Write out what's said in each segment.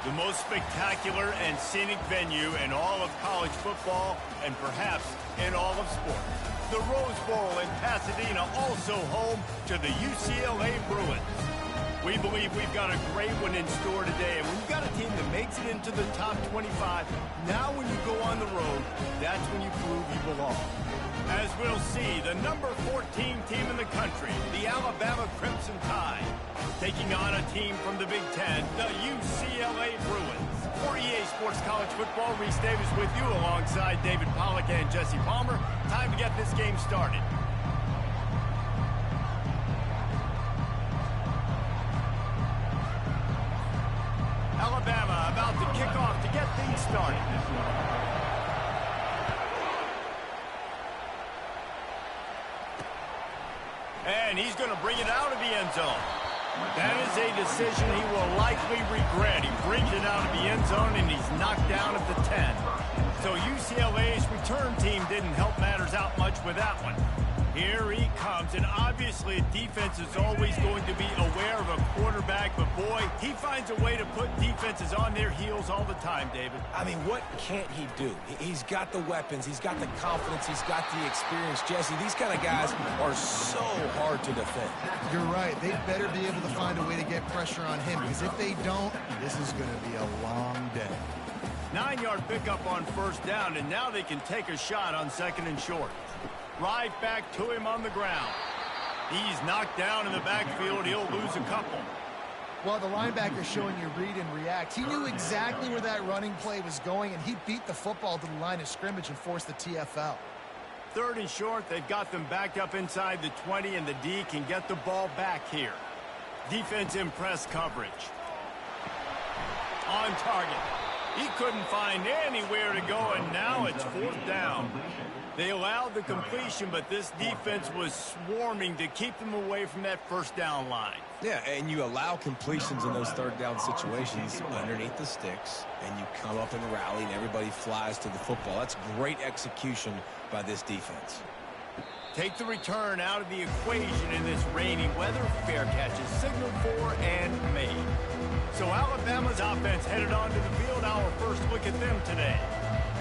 The most spectacular and scenic venue in all of college football and perhaps in all of sports. The Rose Bowl in Pasadena, also home to the UCLA Bruins. We believe we've got a great one in store today, and when you've got a team that makes it into the top 25, now when you go on the road, that's when you prove you belong. As we'll see, the number 14 team in the country, the Alabama Crimson Tide, taking on a team from the Big Ten, the UCLA Bruins. For EA Sports College Football, Reese Davis with you alongside David Pollack and Jesse Palmer. Time to get this game started. Alabama about to kick off to get things started. And he's going to bring it out of the end zone. That is a decision he will likely regret. He brings it out of the end zone, and he's knocked down at the 10. So UCLA's return team didn't help matters out much with that one. Here he comes, and obviously defense is always going to be aware of a quarterback, but boy, he finds a way to put defenses on their heels all the time, David. I mean, what can't he do? He's got the weapons, he's got the confidence, he's got the experience. Jesse, these kind of guys are so hard to defend. You're right. They better be able to find a way to get pressure on him, because if they don't, this is going to be a long day. 9-yard pickup on first down, and now they can take a shot on second and short. Right back to him on the ground. He's knocked down in the backfield. He'll lose a couple. Well, the linebacker's showing you read and react. He knew exactly where that running play was going, and he beat the football to the line of scrimmage and forced the TFL. Third and short, they've got them backed up inside the 20, and the D can get the ball back here. Defense in press coverage. On target. He couldn't find anywhere to go, and now it's fourth down. They allowed the completion, but this defense was swarming to keep them away from that first down line. Yeah, and you allow completions in those third down situations underneath the sticks, and you come up and rally, and everybody flies to the football. That's great execution by this defense. Take the return out of the equation in this rainy weather. Fair catch is signaled for and made. So Alabama's offense headed onto the field. Our first look at them today.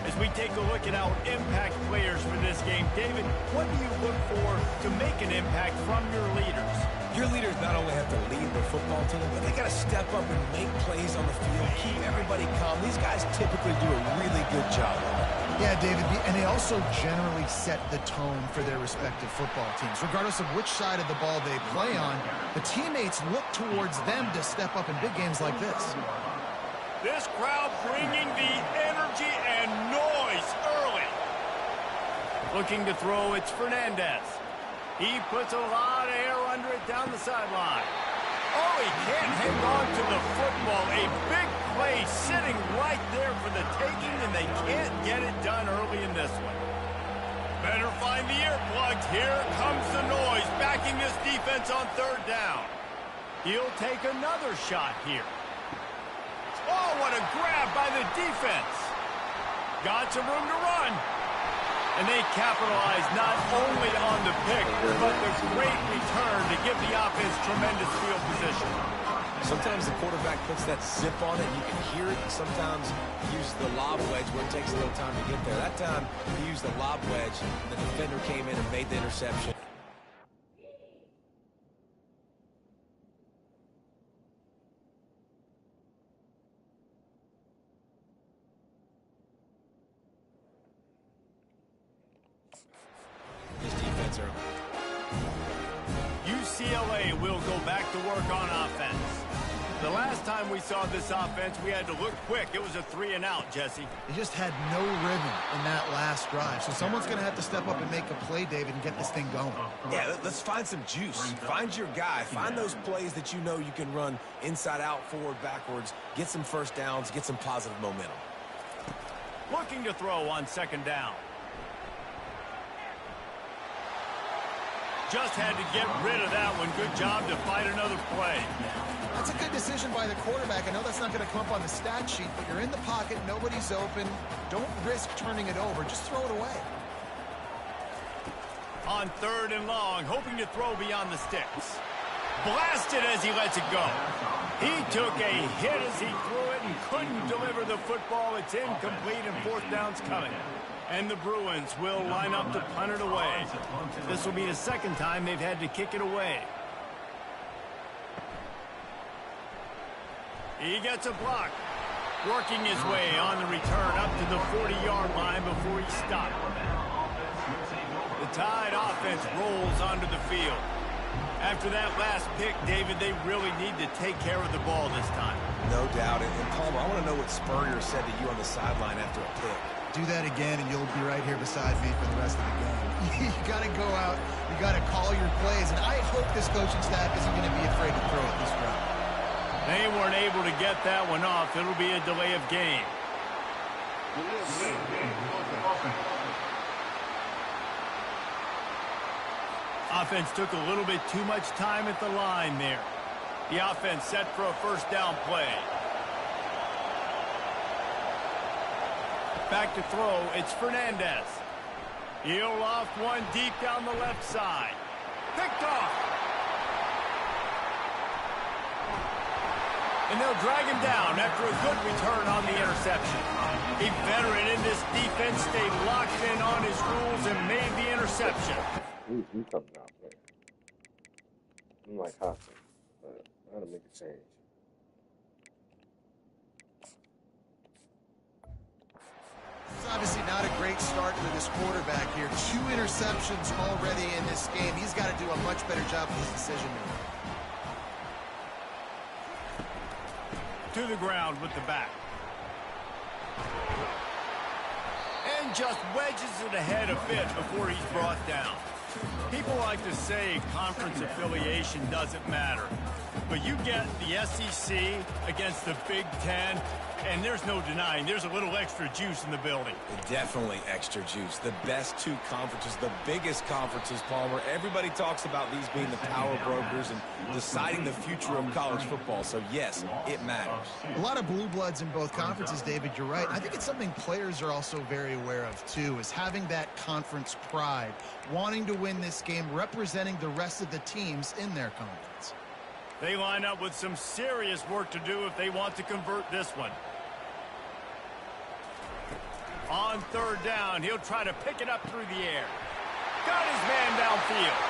As we take a look at our impact players for this game, David, what do you look for to make an impact from your leaders? Your leaders not only have to lead the football team, but they got to step up and make plays on the field, keep everybody calm. These guys typically do a really good job. Yeah, David, and they also generally set the tone for their respective football teams. Regardless of which side of the ball they play on, the teammates look towards them to step up in big games like this. This crowd bringing the energy and noise early. Looking to throw, it's Fernandez. He puts a lot of air under it down the sideline. Oh, he can't hang on to the football. A big play sitting right there for the taking, and they can't get it done early in this one. Better find the earplugs. Here comes the noise, backing this defense on third down. He'll take another shot here. Oh, what a grab by the defense. Got some room to run. And they capitalize not only on the pick, but the great return to give the offense tremendous field position. Sometimes the quarterback puts that zip on it, and you can hear it. Sometimes he uses the lob wedge where it takes a little time to get there. That time, he used the lob wedge. The defender came in and made the interception. UCLA will go back to work on offense. The last time we saw this offense, we had to look quick. It was a 3-and-out, Jesse. They just had no rhythm in that last drive. So someone's going to have to step up and make a play, David, and get this thing going. Yeah, let's find some juice. Find your guy. Find those plays that you know you can run inside out, forward, backwards. Get some first downs. Get some positive momentum. Looking to throw on second down. Just had to get rid of that one. Good job to fight another play. That's a good decision by the quarterback. I know that's not going to come up on the stat sheet, but you're in the pocket, nobody's open. Don't risk turning it over. Just throw it away. On third and long, hoping to throw beyond the sticks. Blasted as he lets it go. He took a hit as he threw it and couldn't deliver the football. It's incomplete and fourth down's coming. And the Bruins will line up to punt it away. This will be the second time they've had to kick it away. He gets a block. Working his way on the return up to the 40-yard line before he stopped. The Tide offense rolls onto the field. After that last pick, David, they really need to take care of the ball this time. No doubt. And Palmer, I want to know what Spurrier said to you on the sideline after a pick. Do that again, and you'll be right here beside me for the rest of the game. You got to go out. You got to call your plays. And I hope this coaching staff isn't going to be afraid to throw it this route. They weren't able to get that one off. It'll be a delay of game. Offense took a little bit too much time at the line there. The offense set for a first down play. Back to throw, it's Fernandez. He'll loft one deep down the left side. Picked off. And they'll drag him down after a good return on the interception. A veteran in this defense stayed locked in on his rules and made the interception. We coming out, man. I'm like Hopkins, but I gotta make a change. It's obviously not a great start to this quarterback here. 2 interceptions already in this game. He's got to do a much better job of his decision making. To the ground with the back. And just wedges it ahead a bit before he's brought down. People like to say conference affiliation doesn't matter. But you get the SEC against the Big Ten, and there's no denying there's a little extra juice in the building. Definitely extra juice. The best 2 conferences, the biggest conferences, Palmer. Everybody talks about these being the power brokers and deciding the future of college football. So, yes, it matters. A lot of blue bloods in both conferences, David. You're right. I think it's something players are also very aware of, too, is having that conference pride, wanting to win this game, representing the rest of the teams in their conference. They line up with some serious work to do if they want to convert this one. On third down, he'll try to pick it up through the air. Got his man downfield.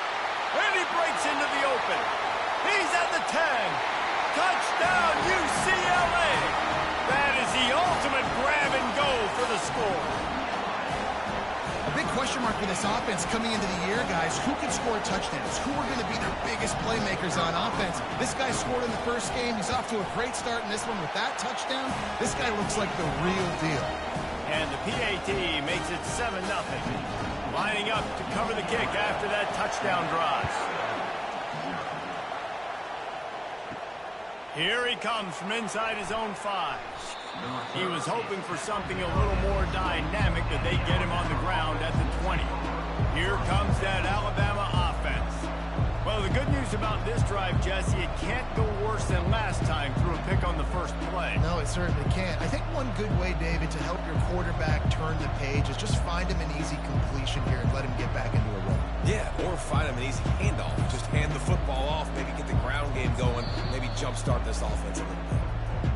And he breaks into the open. He's at the 10. Touchdown, UCLA. That is the ultimate grab and go for the score. A big question mark for this offense coming into the year, guys. Who can score touchdowns? Who are going to be their biggest playmakers on offense? This guy scored in the first game. He's off to a great start in this one with that touchdown. This guy looks like the real deal. And the PAT makes it 7-0. Lining up to cover the kick after that touchdown drive. Here he comes from inside his own 5. He was hoping for something a little more dynamic, but they get him on the ground at the 20. Here comes that Alabama offense. Well, the good news about this drive, Jesse, it can't go worse than last time through a pick on the first play. No, it certainly can't. I think one good way, David, to help your quarterback turn the page is just find him an easy completion here and let him get back into a rhythm. Yeah, or find him an easy handoff. Just hand the football off, maybe get the ground game going, maybe jumpstart this offense a little bit.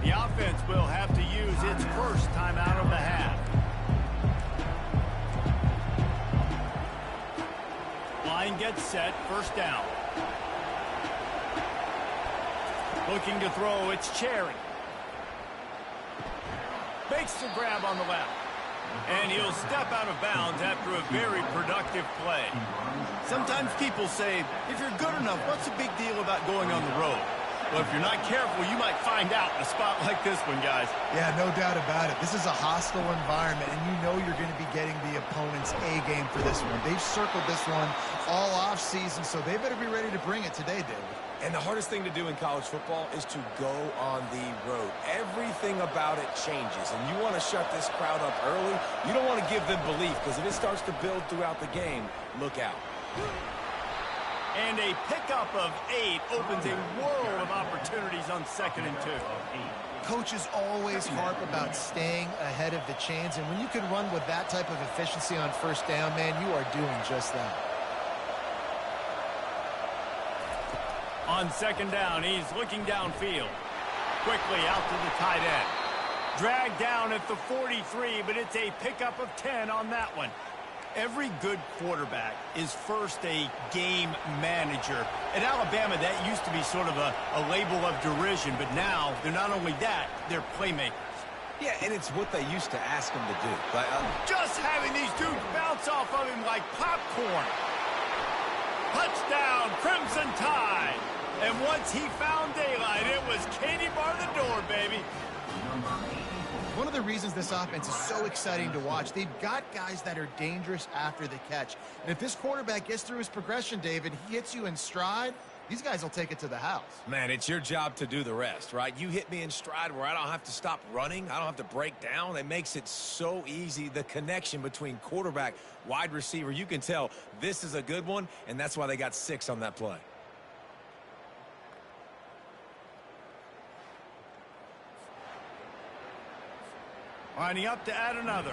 The offense will have to use its first timeout of the half. Line gets set, first down. Looking to throw, it's Cherry. Makes the grab on the left. And he'll step out of bounds after a very productive play. Sometimes people say, if you're good enough, what's the big deal about going on the road? Well, if you're not careful, you might find out in a spot like this one, guys. Yeah, no doubt about it. This is a hostile environment, and you know you're going to be getting the opponent's A game for this one. They've circled this one all off season, so they better be ready to bring it today, David. And the hardest thing to do in college football is to go on the road. Everything about it changes, and you want to shut this crowd up early. You don't want to give them belief, because if it starts to build throughout the game, look out. And a pickup of 8 opens a world of opportunities on 2nd and 2. Coaches always harp about staying ahead of the chains, and when you can run with that type of efficiency on first down, man, you are doing just that. On 2nd down, he's looking downfield. quickly out to the tight end. Dragged down at the 43, but it's a pickup of 10 on that one. Every good quarterback is first a game manager. At Alabama, that used to be sort of a label of derision, but now they're not only that, they're playmakers. Yeah, and it's what they used to ask him to do. Just having these dudes bounce off of him like popcorn. Touchdown, Crimson Tide. And once he found daylight, it was Katie bar the door, baby. One of the reasons this offense is so exciting to watch, they've got guys that are dangerous after the catch. And if this quarterback gets through his progression, David, he hits you in stride, these guys will take it to the house. Man, it's your job to do the rest, right? You hit me in stride where I don't have to stop running. I don't have to break down. It makes it so easy. The connection between quarterback, wide receiver, you can tell this is a good one, and that's why they got 6 on that play. Lining up to add another.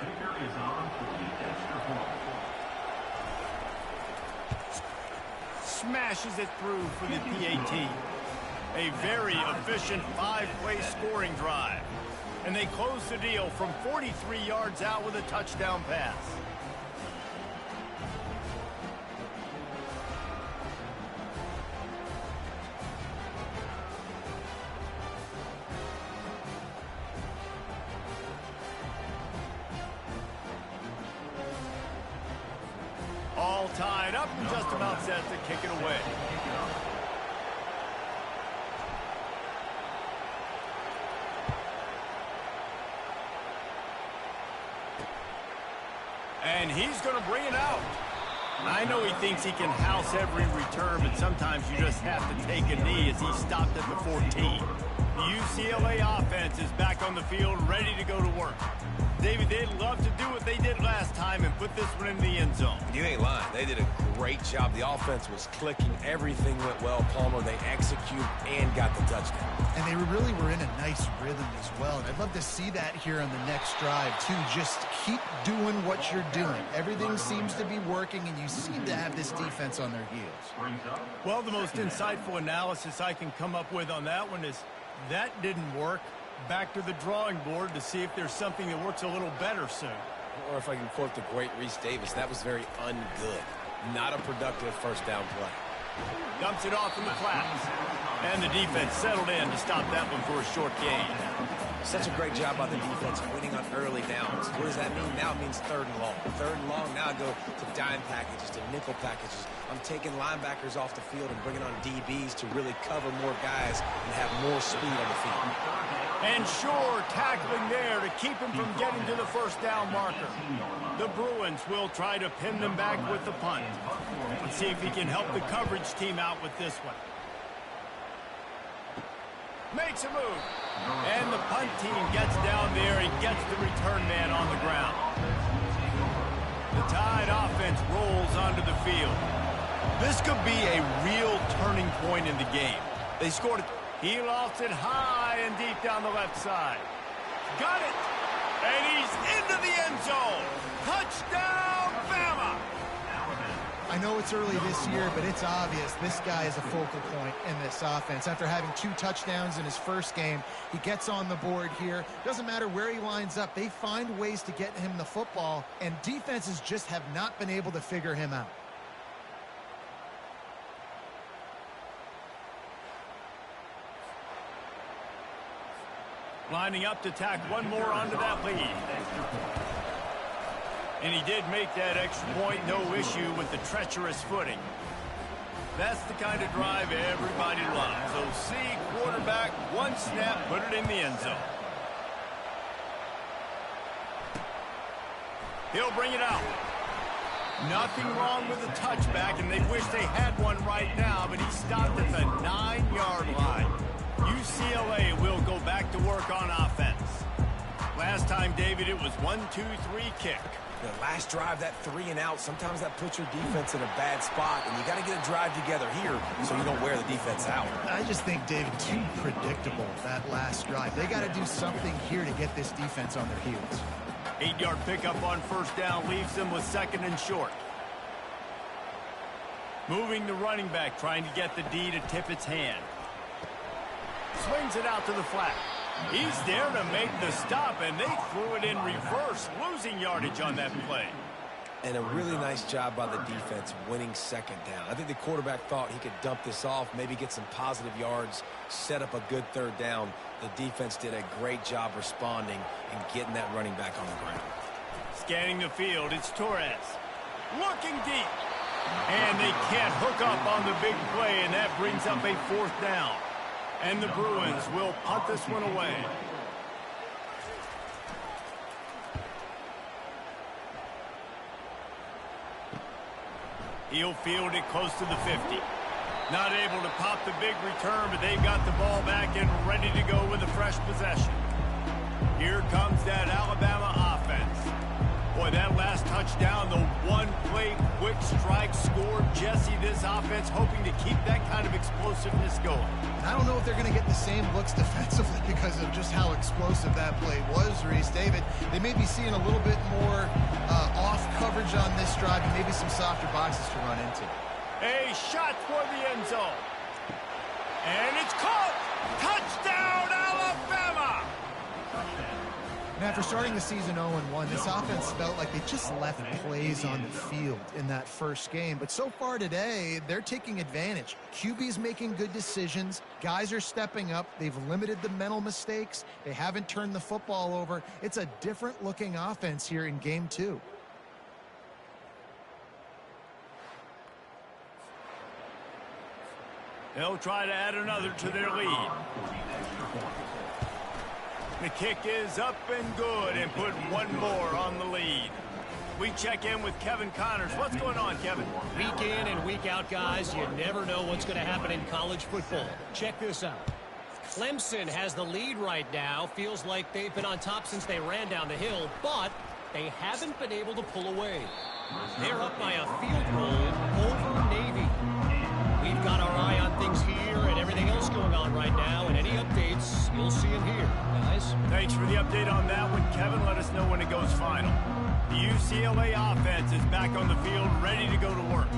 Smashes it through for the PAT. A very efficient 5-play scoring drive. And they close the deal from 43 yards out with a touchdown pass. All tied up and just about set to kick it away. And he's going to bring it out. I know he thinks he can house every return, but sometimes you just have to take a knee as he stopped at the 14. The UCLA offense is back on the field, ready to go to work. David, they'd love to do what they did last time and put this one in the end zone. You ain't lying. They did a great job. The offense was clicking. Everything went well, Palmer. They executed and got the touchdown. And they really were in a nice rhythm as well. And I'd love to see that here on the next drive, too. Just keep doing what you're doing. Everything seems to be working, and you seem to have this defense on their heels. Well, the most insightful analysis I can come up with on that one is that didn't work. Back to the drawing board to see if there's something that works a little better soon. Or if I can quote the great Reese Davis, that was very ungood. Not a productive first down play. Dumps it off in the flats. And the defense settled in to stop that one for a short gain. Such a great job by the defense winning on early downs. What does that mean? Now it means 3rd and long. 3rd and long, now I go to dime packages, to nickel packages. I'm taking linebackers off the field and bringing on DBs to really cover more guys and have more speed on the field. And sure, tackling there to keep him from getting to the first down marker. The Bruins will try to pin them back with the punt. Let's see if he can help the coverage team out with this one. Makes a move. And the punt team gets down there and gets the return man on the ground. The Tide offense rolls onto the field. This could be a real turning point in the game. They scored it. He lost it high and deep down the left side. Got it. And he's into the end zone. Touchdown, Bama. I know it's early this year, but it's obvious this guy is a focal point in this offense. After having 2 touchdowns in his first game, he gets on the board here. Doesn't matter where he lines up. They find ways to get him the football, and defenses just have not been able to figure him out. Lining up to tack one more onto that lead. And he did make that extra point, no issue with the treacherous footing. That's the kind of drive everybody loves. So see, quarterback, one snap, put it in the end zone. He'll bring it out. Nothing wrong with the touchback, and they wish they had one right now, but he stopped at the 9-yard line. UCLA will go back to work on offense. Last time, David, it was 1-2-3 kick. The last drive, that 3 and out, sometimes that puts your defense in a bad spot, and you got to get a drive together here so you don't wear the defense out. I just think, David, too predictable, that last drive. They got to do something here to get this defense on their heels. 8-yard pickup on first down leaves them with 2nd and short. Moving the running back, trying to get the D to tip its hand. Swings it out to the flat. He's there to make the stop, and they threw it in reverse, losing yardage on that play. And a really nice job by the defense winning second down. I think the quarterback thought he could dump this off, maybe get some positive yards, set up a good third down. The defense did a great job responding and getting that running back on the ground. Scanning the field, it's Torres. Looking deep. And they can't hook up on the big play, and that brings up a fourth down. And the Bruins will punt this one away. He'll field it close to the 50. Not able to pop the big return, but they've got the ball back and ready to go with a fresh possession. Here comes that Alabama offense. Boy, that last touchdown, the one-play quick strike scored. Jesse, this offense hoping to keep that kind of explosiveness going. I don't know if they're going to get the same looks defensively because of just how explosive that play was, Reese. David, they may be seeing a little bit more off coverage on this drive and maybe some softer boxes to run into. A shot for the end zone. And it's caught. Touchdown, Alabama! And after starting the season 0-1, this offense felt like they just left plays on the field in that first game. But so far today, they're taking advantage. QB's making good decisions. Guys are stepping up. They've limited the mental mistakes. They haven't turned the football over. It's a different-looking offense here in Game 2. They'll try to add another to their lead. The kick is up and good and put one more on the lead. We check in with Kevin Connors. What's going on, Kevin? Week in and week out, guys, you never know what's going to happen in college football. Check this out. Clemson has the lead right now. Feels like they've been on top since they ran down the hill, but they haven't been able to pull away. They're up by a field goal over Navy. We've got our eye on things here and everything else going on right now, and any updates, you'll see them here, guys. Thanks for the update on that one, Kevin. Let us know when it goes final. The UCLA offense is back on the field, ready to go to work.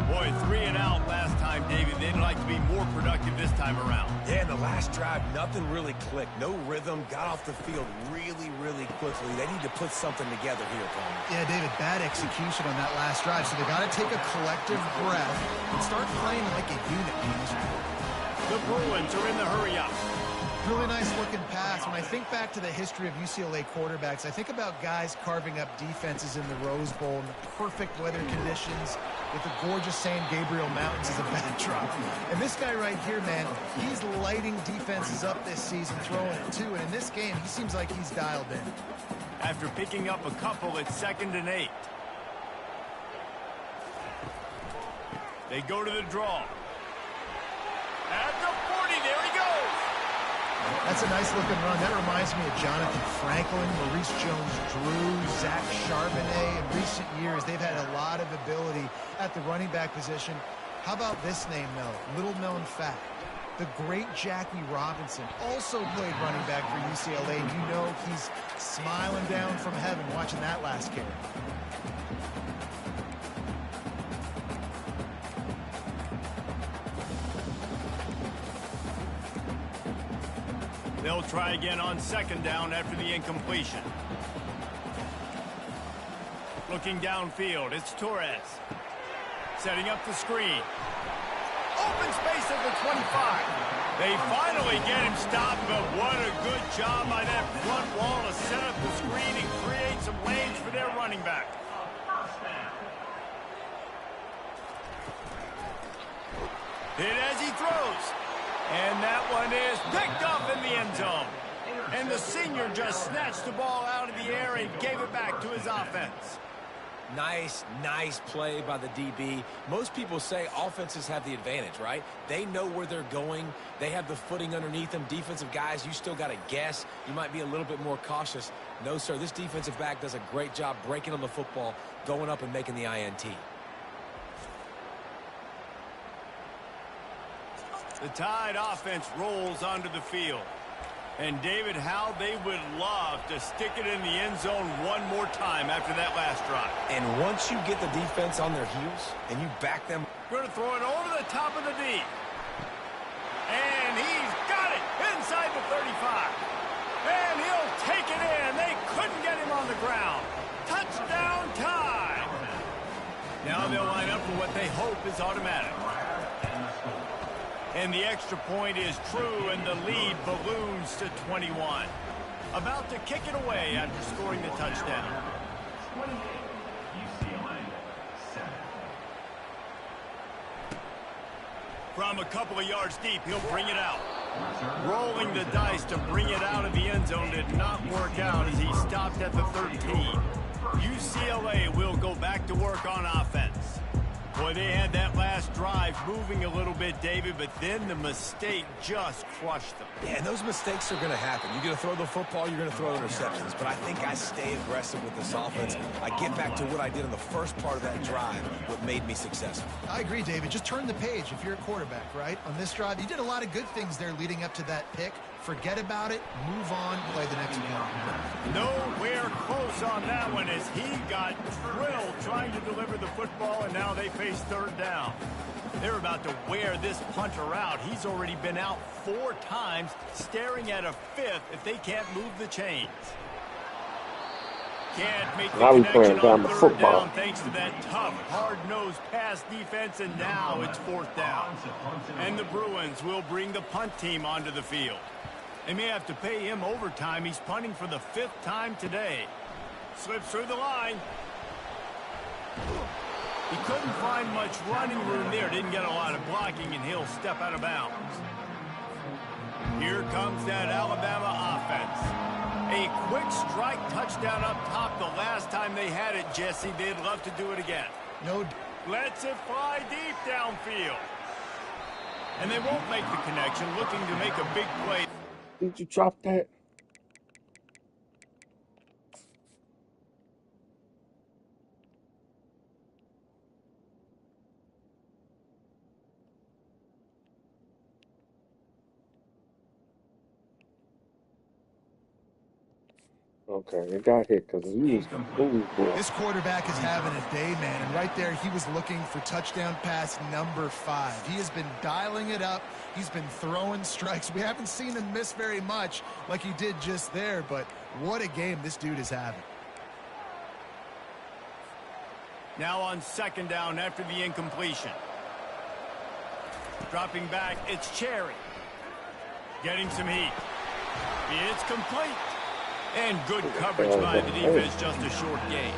Boy, 3 and out last time, David. They'd like to be more productive this time around. Yeah, in the last drive, nothing really clicked. No rhythm, got off the field really, really quickly. They need to put something together here, Paul. Yeah, David, bad execution on that last drive. So they got to take a collective breath and start playing like a unit. The Bruins are in the hurry-up. Really nice looking pass. When I think back to the history of UCLA quarterbacks, I think about guys carving up defenses in the Rose Bowl in the perfect weather conditions with the gorgeous San Gabriel Mountains as a backdrop. And this guy right here, man, he's lighting defenses up this season, throwing it too. And in this game, he seems like he's dialed in. After picking up a couple, it's 2nd and 8. They go to the draw. At the 40, there he goes. That's a nice looking run. That reminds me of Jonathan Franklin, Maurice Jones-Drew, Zach Charbonnet. In recent years, they've had a lot of ability at the running back position. How about this name, though? Little known fact. The great Jackie Robinson also played running back for UCLA. And you know he's smiling down from heaven watching that last carry. They'll try again on 2nd down after the incompletion. Looking downfield, it's Torres. Setting up the screen. Open space at the 25. They finally get him stopped, but what a good job by that front wall to set up the screen and create some lanes for their running back. Hit as he throws. And that one is picked up in the end zone. And the senior just snatched the ball out of the air and gave it back to his offense. Nice play by the DB. Most people say offenses have the advantage, right? They know where they're going. They have the footing underneath them. Defensive guys, you still got to guess. You might be a little bit more cautious. No, sir, this defensive back does a great job breaking on the football, going up and making the INT. The Tide offense rolls onto the field. And, David, how they would love to stick it in the end zone one more time after that last drive. And once you get the defense on their heels and you back them. Going to throw it over the top of the D. And he's got it. inside the 35. And he'll take it in. They couldn't get him on the ground. Touchdown time. Now they'll line up for what they hope is automatic. And the extra point is true, and the lead balloons to 21. About to kick it away after scoring the touchdown. From a couple of yards deep, he'll bring it out. Rolling the dice to bring it out of the end zone did not work out as he stopped at the 13. UCLA will go back to work on offense. Boy, they had that last drive moving a little bit, David, but then the mistake just crushed them. Yeah, and those mistakes are going to happen. You're going to throw the football, you're going to throw interceptions. But I think I stay aggressive with this offense. I get back to what I did in the first part of that drive, what made me successful. I agree, David. Just turn the page if you're a quarterback, right? On this drive, you did a lot of good things there leading up to that pick. Forget about it, move on, play the next one. Nowhere close on that one as he got drilled trying to deliver the football, and now they face third down. They're about to wear this punter out. He's already been out 4 times, staring at a 5th if they can't move the chains. Can't make the connection on third down thanks to that tough, hard-nosed pass defense, and now it's 4th down. And the Bruins will bring the punt team onto the field. They may have to pay him overtime. He's punting for the 5th time today. Slips through the line. He couldn't find much running room there. Didn't get a lot of blocking, and he'll step out of bounds. Here comes that Alabama offense. A quick strike touchdown up top the last time they had it, Jesse. They'd love to do it again. Lets it fly deep downfield. And they won't make the connection, looking to make a big play. Did you drop that? Okay, it got hit because he was This quarterback is having a day, man, and right there he was looking for touchdown pass number 5. He has been dialing it up. He's been throwing strikes. We haven't seen him miss very much like he did just there, but what a game this dude is having. Now on 2nd down after the incompletion. Dropping back, it's Cherry. Getting some heat. It's complete. And good coverage by the defense, just a short gain.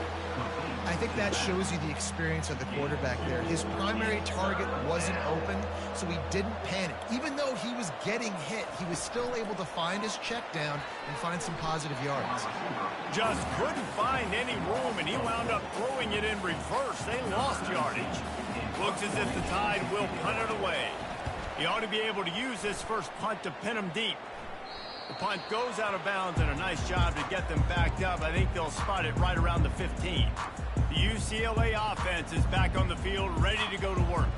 I think that shows you the experience of the quarterback there. His primary target wasn't open, so he didn't panic. Even though he was getting hit, he was still able to find his check down and find some positive yards. Just couldn't find any room, and he wound up throwing it in reverse. They lost yardage. Looks as if the Tide will punt it away. He ought to be able to use this first punt to pin him deep. The punt goes out of bounds, and a nice job to get them backed up. I think they'll spot it right around the 15. The UCLA offense is back on the field, ready to go to work.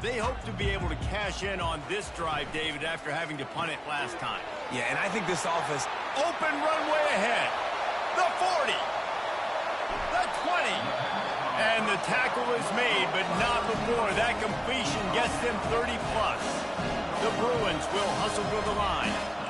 They hope to be able to cash in on this drive, David, after having to punt it last time. Yeah, and I think this offense... Open runway ahead. The 40. The 20. And the tackle is made, but not before that completion gets them 30-plus. The Bruins will hustle to the line.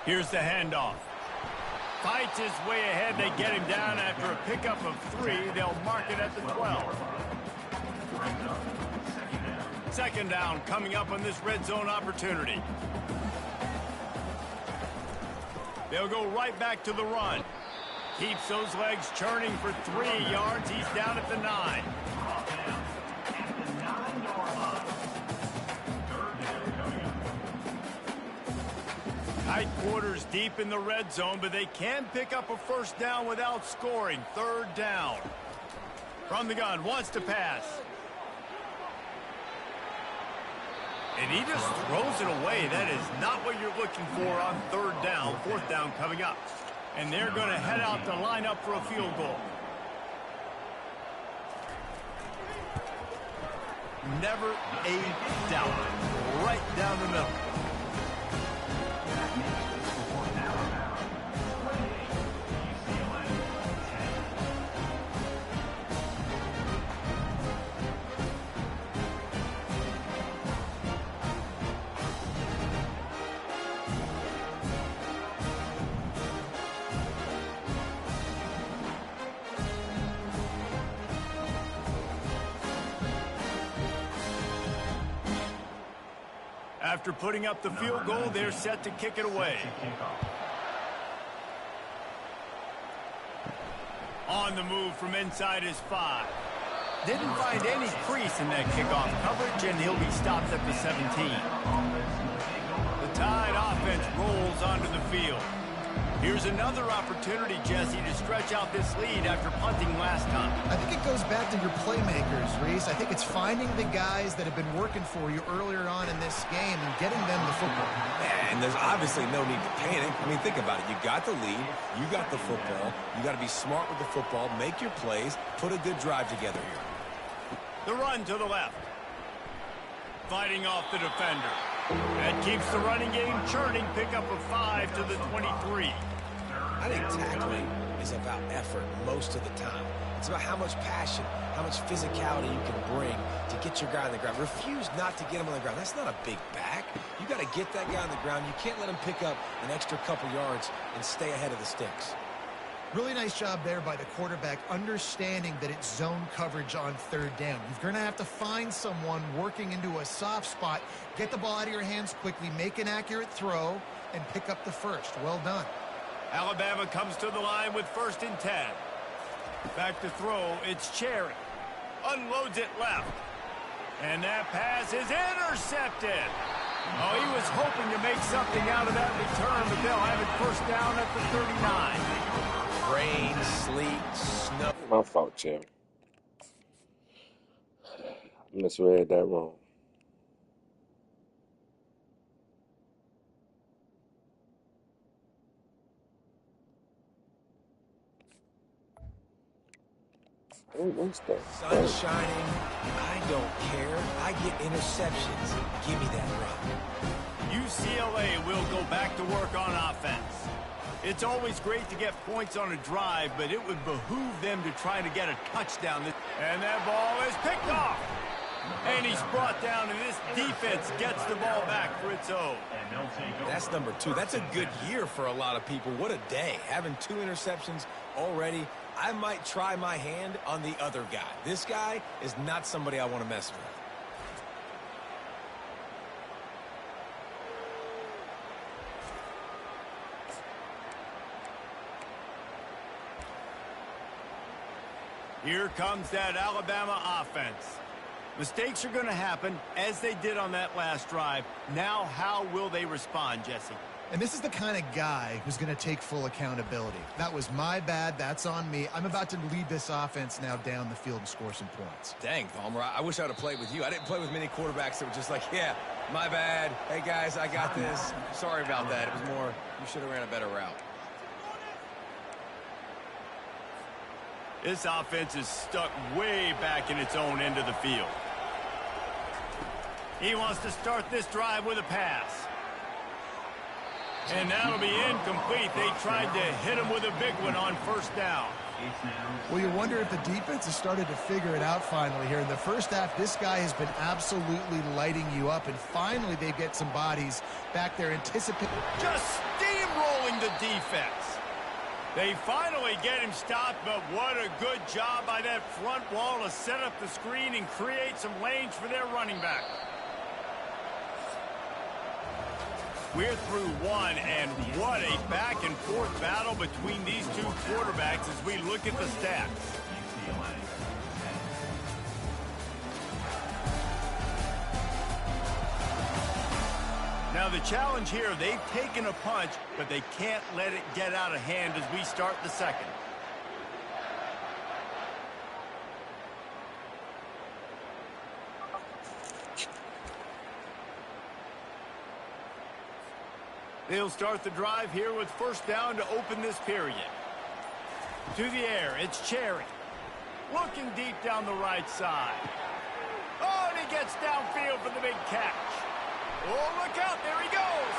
Here's the handoff. Fights his way ahead. They get him down after a pickup of 3. They'll mark it at the 12. 2nd down coming up on this red zone opportunity. They'll go right back to the run. Keeps those legs churning for 3 yards. He's down at the 9. Tight quarters deep in the red zone, but they can pick up a first down without scoring. 3rd down. From the gun, wants to pass. And he just throws it away. That is not what you're looking for on 3rd down. 4th down coming up. And they're going to head out to line up for a field goal. Never a doubt. Right down the middle. After putting up the field goal, they're set to kick it away. On the move from inside his 5. Didn't find any crease in that kickoff coverage, and he'll be stopped at the 17. The Tide offense rolls onto the field. Here's another opportunity, Jesse, to stretch out this lead after punting last time. I think it goes back to your playmakers, Reese. I think it's finding the guys that have been working for you earlier on in this game and getting them the football. And there's obviously no need to panic. I mean, think about it. You got the lead. You got the football. You got to be smart with the football, make your plays, put a good drive together here. The run to the left. Fighting off the defender. That keeps the running game churning. Pick up a 5 to the 23. I think tackling is about effort most of the time. It's about how much passion, how much physicality you can bring to get your guy on the ground. Refuse not to get him on the ground. That's not a big back. You got to get that guy on the ground. You can't let him pick up an extra couple yards and stay ahead of the sticks. Really nice job there by the quarterback, understanding that it's zone coverage on third down. You're going to have to find someone working into a soft spot, get the ball out of your hands quickly, make an accurate throw, and pick up the first. Well done. Alabama comes to the line with 1st and 10. Back to throw, it's Cherry. Unloads it left. And that pass is intercepted. Oh, he was hoping to make something out of that return, but they'll have it 1st down at the 39. Rain, sleet, snow. My fault, Jim. I misread that wrong. What's that? Sun shining. I don't care. I get interceptions. Give me that run. UCLA will go back to work on offense. It's always great to get points on a drive, but it would behoove them to try to get a touchdown. And that ball is picked off. And he's brought down, and this defense gets the ball back for its own. That's number 2. That's a good year for a lot of people. What a day. Having 2 interceptions already. I might try my hand on the other guy. This guy is not somebody I want to mess with. Here comes that Alabama offense. Mistakes are going to happen, as they did on that last drive. Now, how will they respond, Jesse? And this is the kind of guy who's going to take full accountability. That was my bad. That's on me. I'm about to lead this offense now down the field and score some points. Dang, Palmer, I wish I would have played with you. I didn't play with many quarterbacks that were just like, yeah, my bad. Hey, guys, I got this. Sorry about that. It was more, you should have ran a better route. This offense is stuck way back in its own end of the field. He wants to start this drive with a pass. And that'll be incomplete. They tried to hit him with a big one on 1st down. Well, you wonder if the defense has started to figure it out finally here. In the first half, this guy has been absolutely lighting you up, and finally they get some bodies back there anticipating. Just steamrolling the defense. They finally get him stopped, but what a good job by that front wall to set up the screen and create some lanes for their running back. We're through one, and what a back-and-forth battle between these two quarterbacks as we look at the stats. Now the challenge here, they've taken a punch, but they can't let it get out of hand as we start the second. They'll start the drive here with 1st down to open this period. To the air, it's Cherry. Looking deep down the right side. Oh, and he gets downfield for the big catch. Oh, look out, there he goes.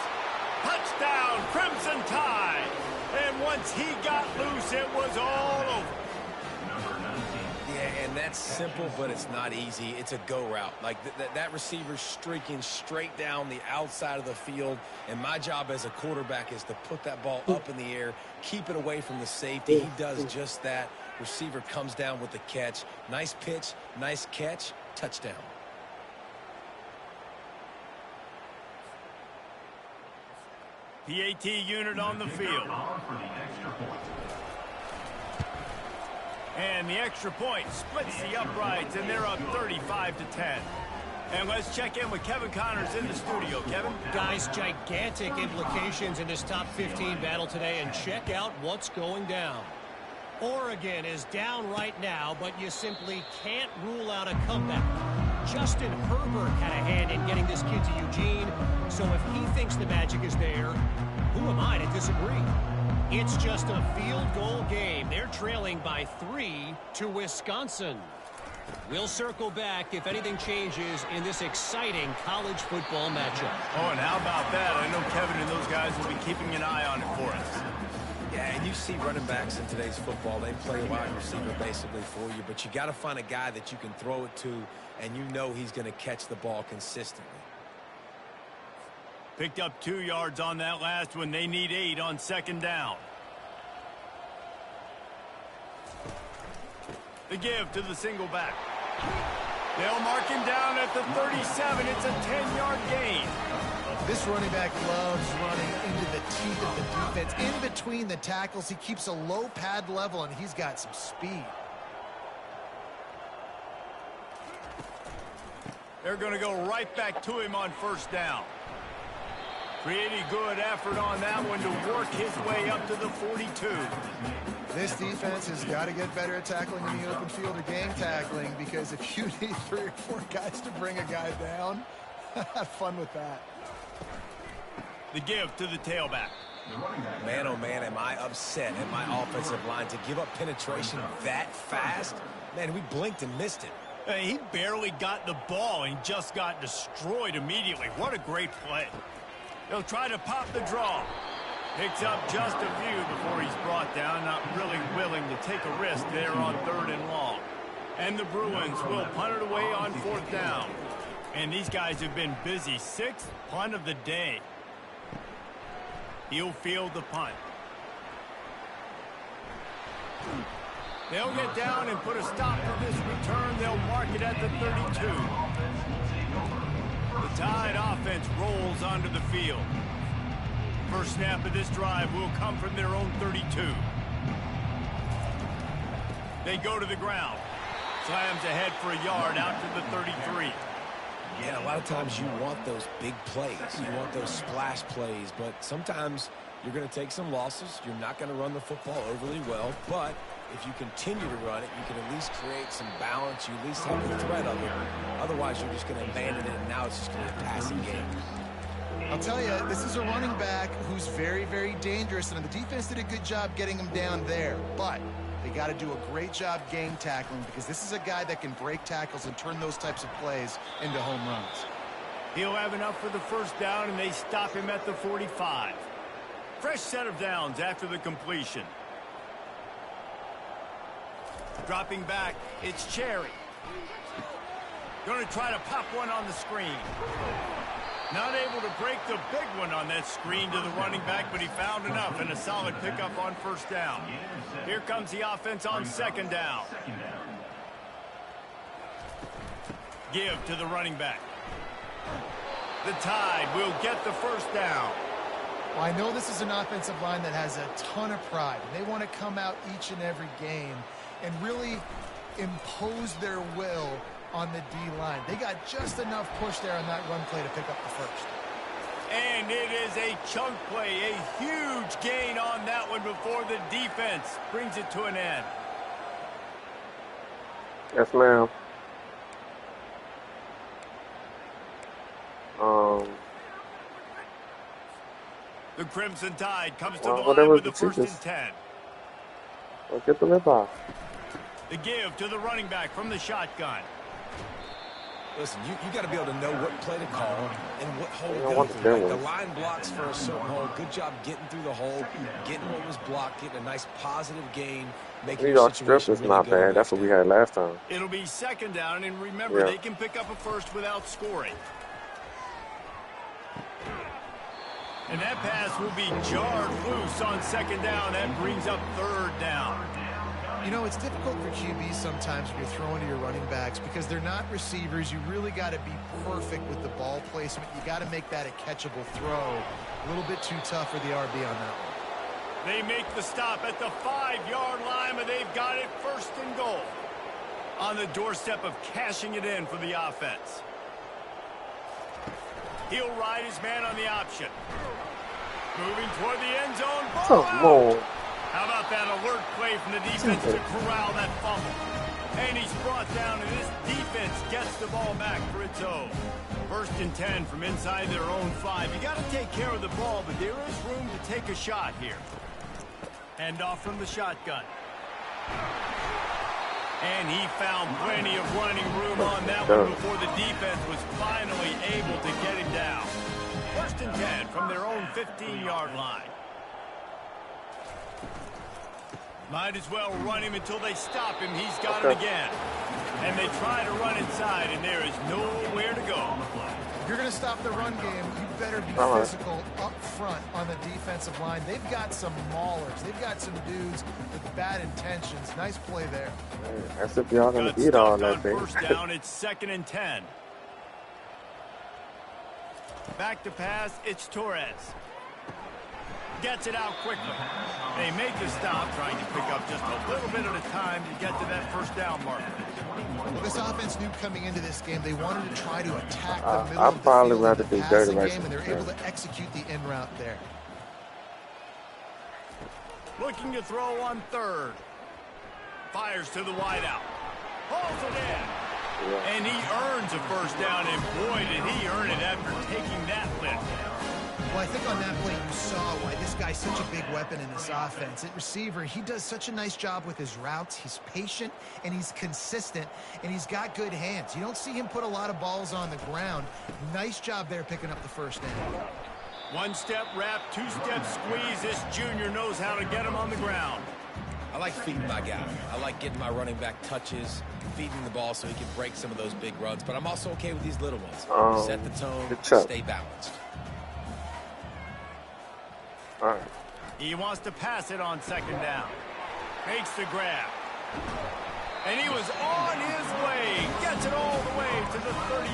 Touchdown, Crimson Tide. And once he got loose, it was all over. Yeah, and that's simple, but it's not easy. It's a go route. Like that receiver's streaking straight down the outside of the field, and my job as a quarterback is to put that ball up in the air, keep it away from the safety. He does just that. Receiver comes down with the catch. Nice pitch, nice catch, touchdown. PAT unit on the field. And the extra point splits the uprights, and they're up 35-10. And let's check in with Kevin Connors in the studio. Kevin? Guys, gigantic implications in this top 15 battle today, and check out what's going down. Oregon is down right now, but you simply can't rule out a comeback. Justin Herbert had a hand in getting this kid to Eugene, so if he thinks the magic is there, who am I to disagree? It's just a field goal game. They're trailing by 3 to Wisconsin. We'll circle back if anything changes in this exciting college football matchup. Oh, and how about that? I know Kevin and those guys will be keeping an eye on it for us. Yeah, and you see running backs in today's football, they play wide receiver basically for you, but you got to find a guy that you can throw it to, and you know he's going to catch the ball consistently. Picked up 2 yards on that last one. They need 8 on second down. The give to the single back. They'll mark him down at the 37. It's a 10-yard gain. This running back loves running into the teeth of the defense. In between the tackles, he keeps a low pad level, and he's got some speed. They're going to go right back to him on first down. Pretty good effort on that one to work his way up to the 42. This defense has got to get better at tackling in the open field or game tackling, because if you need 3 or 4 guys to bring a guy down, have fun with that. The give to the tailback. Man, oh man, am I upset at my offensive line to give up penetration that fast? Man, we blinked and missed it. He barely got the ball and just got destroyed immediately. What a great play. They'll try to pop the draw. Picks up just a few before he's brought down, not really willing to take a risk there on 3rd and long. And the Bruins will punt it away on 4th down. And these guys have been busy. 6th punt of the day. He'll field the punt. They'll get down and put a stop to this return. They'll mark it at the 32. The Tide offense rolls onto the field. First snap of this drive will come from their own 32. They go to the ground. Slams ahead for a yard out to the 33. Yeah, a lot of times you want those big plays. You want those splash plays, but sometimes you're going to take some losses. You're not going to run the football overly well, but if you continue to run it, you can at least create some balance. You at least have the threat of it. Otherwise, you're just going to abandon it, and now it's just going to be a passing game. I'll tell you, this is a running back who's very, very dangerous, and the defense did a good job getting him down there, but they got to do a great job game tackling, because this is a guy that can break tackles and turn those types of plays into home runs. He'll have enough for the first down, and they stop him at the 45. Fresh set of downs after the completion. Dropping back, it's Cherry. Going to try to pop one on the screen. Not able to break the big one on that screen to the running back, but he found enough and a solid pickup on first down. Here comes the offense on second down. Give to the running back. The Tide will get the first down. Well, I know this is an offensive line that has a ton of pride. They want to come out each and every game and really impose their will on the D-line. They got just enough push there on that run play to pick up the first. And it is a chunk play, a huge gain on that one before the defense brings it to an end. Yes, ma'am. The Crimson Tide comes to the line whatever with the the first and cheapest. 10. Well, get the lip off. The give to the running back from the shotgun. Listen, you got to be able to know what play to call and what hole You to don't go want the through. thin Like the ones. line blocks for a certain hole. Good job getting through the hole, getting what was blocked, getting a nice positive gain, making New your York strip situation is really not good. bad. That's what we had last time. It'll be second down, and remember, Yeah. they can pick up a first without scoring. And that pass will be jarred loose on second down. That brings up third down. You know, it's difficult for QBs sometimes when you're throwing to your running backs because they're not receivers. You really got to be perfect with the ball placement. You got to make that a catchable throw. A little bit too tough for the RB on that one. They make the stop at the 5-yard line, but they've got it first and goal. On the doorstep of cashing it in for the offense. He'll ride his man on the option. Moving toward the end zone. Ball out. How about that alert play from the defense to corral that fumble? And he's brought down, and this defense gets the ball back for its own. First and 10 from inside their own 5. You got to take care of the ball, but there is room to take a shot here. Hand off from the shotgun. And he found plenty of running room on that one before the defense was finally able to get him down. First and 10 from their own 15-yard line. Might as well run him until they stop him. He's got it again. And they try to run inside, and there is nowhere to go. If you're going to stop the run game, you better be physical up front on the defensive line. They've got some maulers. They've got some dudes with bad intentions. Nice play there. That's if y'all going to beat on that thing. First down, it's 2nd and 10. Back to pass, it's Torres. Gets it out quickly. They make the stop, trying to pick up just a little bit at a time to get to that first down mark. Well, this offense knew coming into this game they wanted to try to attack the middle I'll of the probably field rather in do the dirty passing right game, and they're there. able to execute the in route there. Looking to throw on 3rd. Fires to the wideout. Hauls it in. And he earns a first down, and boy, did he earn it after taking that lift. Well, I think on that play you saw why this guy's such a big weapon in this offense. At receiver, he does such a nice job with his routes. He's patient, and he's consistent, and he's got good hands. You don't see him put a lot of balls on the ground. Nice job there picking up the first down. 1-step wrap, 2-step squeeze. This junior knows how to get him on the ground. I like feeding my guy. I like getting my running back touches, feeding the ball so he can break some of those big runs. But I'm also okay with these little ones. Set the tone, stay balanced. All right. He wants to pass it on 2nd down. Makes the grab. And he was on his way. Gets it all the way to the 38.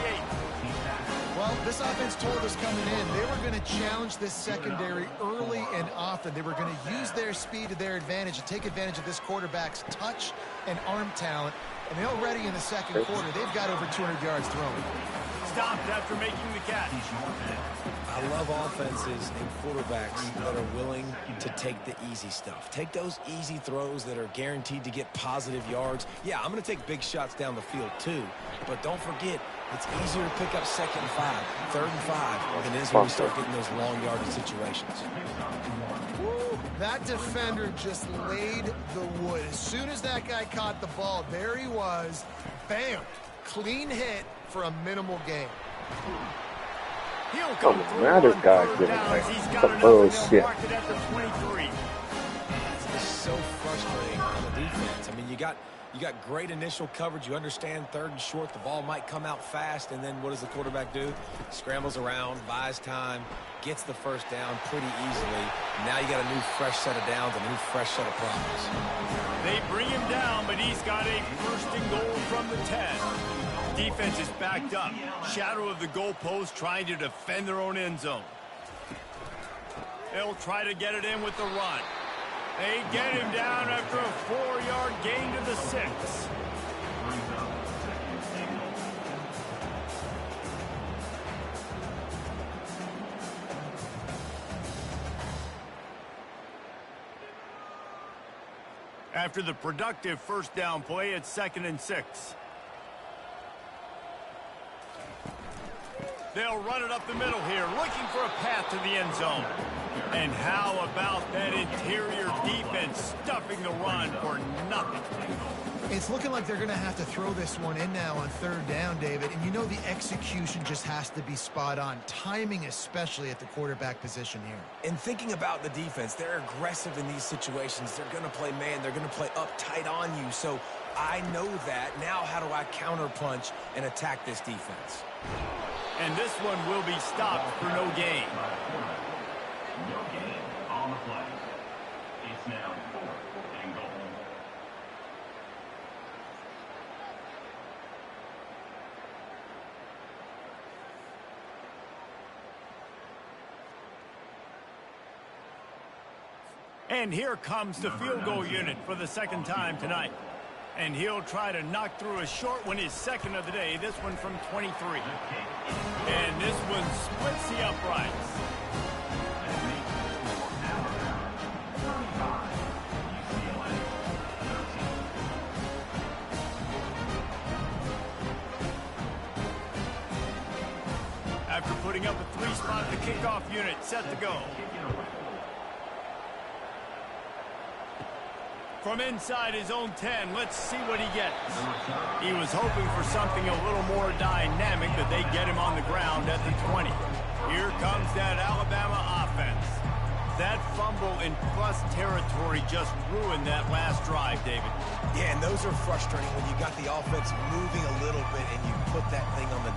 Well, this offense told us coming in they were going to challenge this secondary early and often. They were going to use their speed to their advantage and take advantage of this quarterback's touch and arm talent. And they already in the second quarter, they've got over 200 yards thrown. Stopped after making the catch. I love offenses and quarterbacks that are willing to take the easy stuff. Take those easy throws that are guaranteed to get positive yards. Yeah, I'm going to take big shots down the field too, but don't forget, it's easier to pick up 2nd and 5, 3rd and 5 than it is when you start getting those long yardage situations. Woo, that defender just laid the wood. As soon as that guy caught the ball, there he was. Bam! Clean hit for a minimal gain. He'll come through man, this on guy's 3rd getting down like as he's got some enough, and they'll bullshit. mark it at the 23. It's so frustrating on the defense. I mean, you got great initial coverage. You understand 3rd and short, the ball might come out fast, and then what does the quarterback do? Scrambles around, buys time, gets the first down pretty easily. Now you got a new fresh set of downs, a new fresh set of problems. They bring him down, but he's got a 1st and goal from the 10. Defense is backed up. Shadow of the goalpost trying to defend their own end zone. They'll try to get it in with the run. They get him down after a 4-yard gain to the 6. After the productive first down play, it's 2nd and 6. They'll run it up the middle here, looking for a path to the end zone. And how about that interior defense stuffing the run for nothing? It's looking like they're going to have to throw this one in now on 3rd down, David. And you know the execution just has to be spot on. Timing especially at the quarterback position here. And thinking about the defense, they're aggressive in these situations. They're going to play man. They're going to play uptight on you. So I know that. Now how do I counterpunch and attack this defense? And this one will be stopped for no gain. No gain on the play. It's now 4th and goal. And here comes the field goal unit for the second time tonight. And he'll try to knock through a short one, his second of the day, this one from 23. And this one splits the uprights. After putting up a 3-spot, the kickoff unit set to go. From inside his own 10, let's see what he gets. He was hoping for something a little more dynamic, but they get him on the ground at the 20. Here comes that Alabama offense. That fumble in plus territory just ruined that last drive, David. Yeah, and those are frustrating when you got the offense moving a little bit and you put that thing on the